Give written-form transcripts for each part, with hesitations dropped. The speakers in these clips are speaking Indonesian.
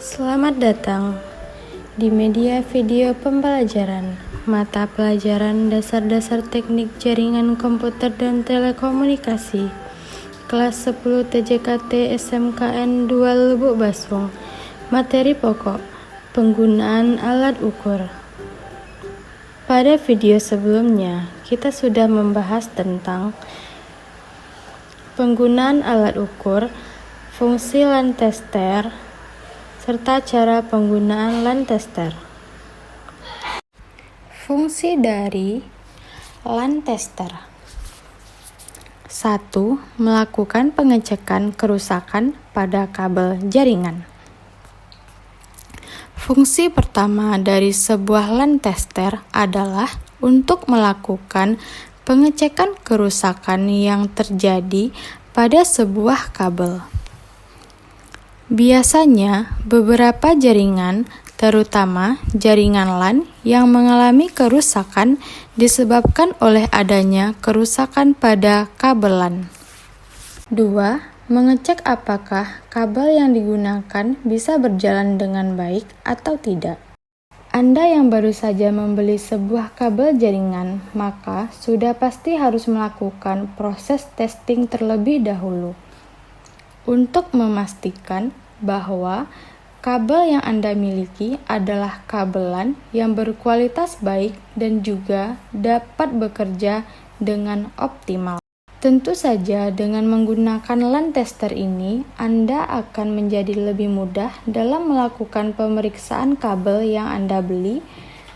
Selamat datang di media video pembelajaran mata pelajaran dasar-dasar teknik jaringan komputer dan telekomunikasi kelas 10 TJKT SMKN 2 Lubuk Basung. Materi pokok, penggunaan alat ukur. Pada video sebelumnya, kita sudah membahas tentang penggunaan alat ukur, fungsi LAN tester, serta cara penggunaan LAN tester. Fungsi dari LAN tester: 1. Melakukan pengecekan kerusakan pada kabel jaringan. Fungsi pertama dari sebuah LAN tester adalah untuk melakukan pengecekan kerusakan yang terjadi pada sebuah kabel. Biasanya, beberapa jaringan, terutama jaringan LAN yang mengalami kerusakan disebabkan oleh adanya kerusakan pada kabel LAN. 2. Mengecek apakah kabel yang digunakan bisa berjalan dengan baik atau tidak. Anda yang baru saja membeli sebuah kabel jaringan, maka sudah pasti harus melakukan proses testing terlebih dahulu untuk memastikan bahwa kabel yang Anda miliki adalah kabel LAN yang berkualitas baik dan juga dapat bekerja dengan optimal. Tentu saja dengan menggunakan LAN tester ini, Anda akan menjadi lebih mudah dalam melakukan pemeriksaan kabel yang Anda beli.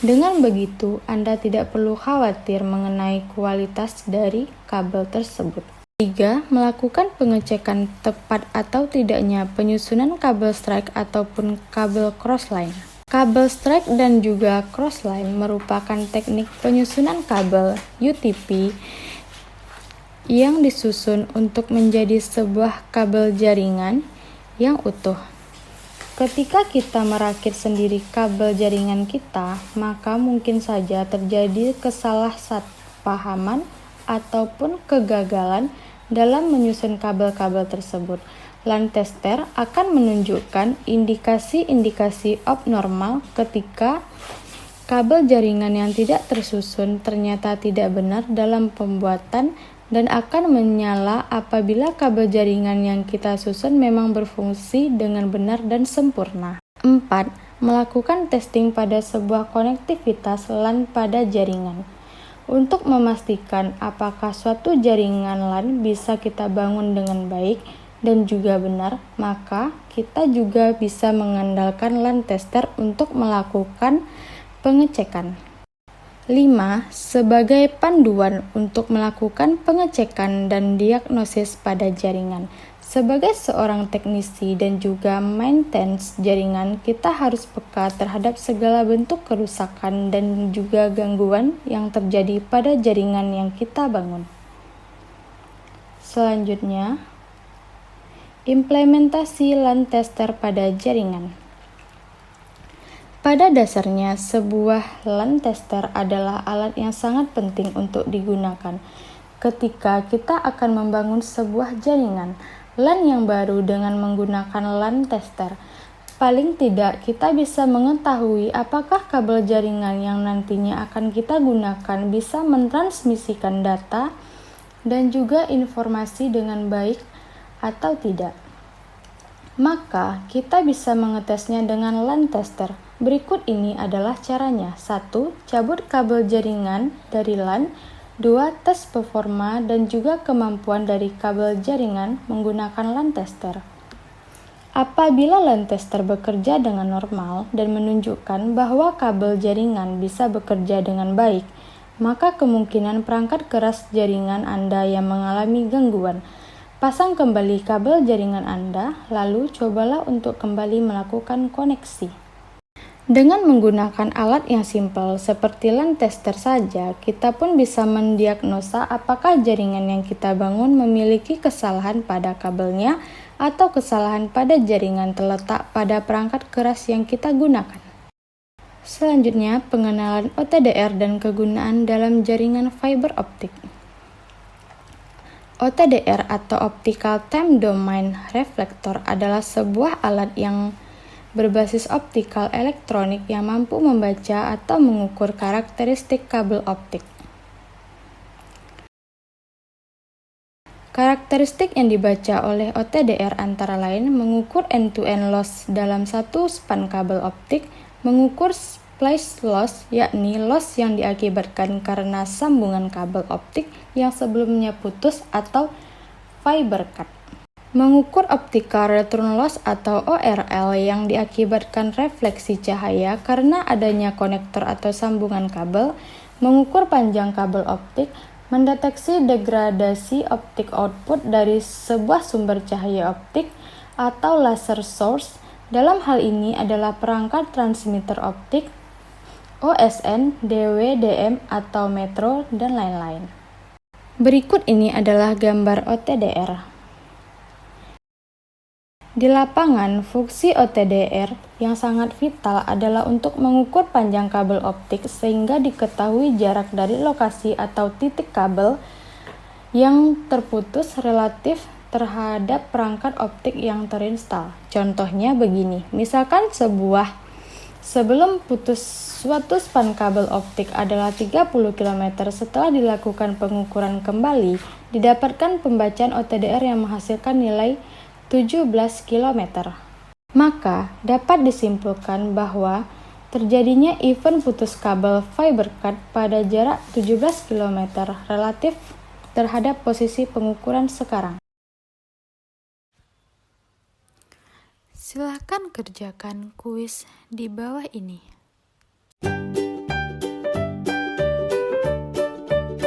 Dengan begitu, Anda tidak perlu khawatir mengenai kualitas dari kabel tersebut. 3. Melakukan pengecekan tepat atau tidaknya penyusunan kabel strike ataupun kabel crossline. Kabel strike dan juga crossline merupakan teknik penyusunan kabel UTP yang disusun untuk menjadi sebuah kabel jaringan yang utuh. Ketika kita merakit sendiri kabel jaringan kita, maka mungkin saja terjadi kesalahpahaman ataupun kegagalan dalam menyusun kabel-kabel tersebut. LAN tester akan menunjukkan indikasi-indikasi abnormal ketika kabel jaringan yang tidak tersusun ternyata tidak benar dalam pembuatan dan akan menyala apabila kabel jaringan yang kita susun memang berfungsi dengan benar dan sempurna. 4. Melakukan testing pada sebuah konektivitas LAN pada jaringan. Untuk memastikan apakah suatu jaringan LAN bisa kita bangun dengan baik dan juga benar, maka kita juga bisa mengandalkan LAN tester untuk melakukan pengecekan. 5. Sebagai panduan untuk melakukan pengecekan dan diagnosis pada jaringan. Sebagai seorang teknisi dan juga maintenance jaringan, kita harus peka terhadap segala bentuk kerusakan dan juga gangguan yang terjadi pada jaringan yang kita bangun. Selanjutnya, implementasi LAN tester pada jaringan. Pada dasarnya, sebuah LAN tester adalah alat yang sangat penting untuk digunakan ketika kita akan membangun sebuah jaringan LAN yang baru dengan menggunakan LAN tester. Paling tidak, kita bisa mengetahui apakah kabel jaringan yang nantinya akan kita gunakan bisa mentransmisikan data dan juga informasi dengan baik atau tidak. Maka, kita bisa mengetesnya dengan LAN tester. Berikut ini adalah caranya. 1. Cabut kabel jaringan dari LAN. 2. Tes performa dan juga kemampuan dari kabel jaringan menggunakan LAN tester. Apabila LAN tester bekerja dengan normal dan menunjukkan bahwa kabel jaringan bisa bekerja dengan baik, maka kemungkinan perangkat keras jaringan Anda yang mengalami gangguan. Pasang kembali kabel jaringan Anda, lalu cobalah untuk kembali melakukan koneksi. Dengan menggunakan alat yang simpel seperti LAN tester saja, kita pun bisa mendiagnosa apakah jaringan yang kita bangun memiliki kesalahan pada kabelnya atau kesalahan pada jaringan terletak pada perangkat keras yang kita gunakan. Selanjutnya, pengenalan OTDR dan kegunaan dalam jaringan fiber optik. OTDR atau Optical Time Domain Reflector adalah sebuah alat yang berbasis optikal elektronik yang mampu membaca atau mengukur karakteristik kabel optik. Karakteristik yang dibaca oleh OTDR antara lain mengukur end-to-end loss dalam satu span kabel optik, mengukur splice loss, yakni loss yang diakibatkan karena sambungan kabel optik yang sebelumnya putus atau fiber cut. Mengukur optical return loss atau ORL yang diakibatkan refleksi cahaya karena adanya konektor atau sambungan kabel, mengukur panjang kabel optik, mendeteksi degradasi optik output dari sebuah sumber cahaya optik atau laser source. Dalam hal ini adalah perangkat transmitter optik, OSN, DWDM atau metro, dan lain-lain. Berikut ini adalah gambar OTDR. Di lapangan, fungsi OTDR yang sangat vital adalah untuk mengukur panjang kabel optik sehingga diketahui jarak dari lokasi atau titik kabel yang terputus relatif terhadap perangkat optik yang terinstal. Contohnya begini, misalkan sebelum putus suatu span kabel optik adalah 30 km, setelah dilakukan pengukuran kembali, didapatkan pembacaan OTDR yang menghasilkan nilai 17 km. Maka dapat disimpulkan bahwa terjadinya event putus kabel fiber cut pada jarak 17 km relatif terhadap posisi pengukuran sekarang. Silakan kerjakan kuis di bawah ini.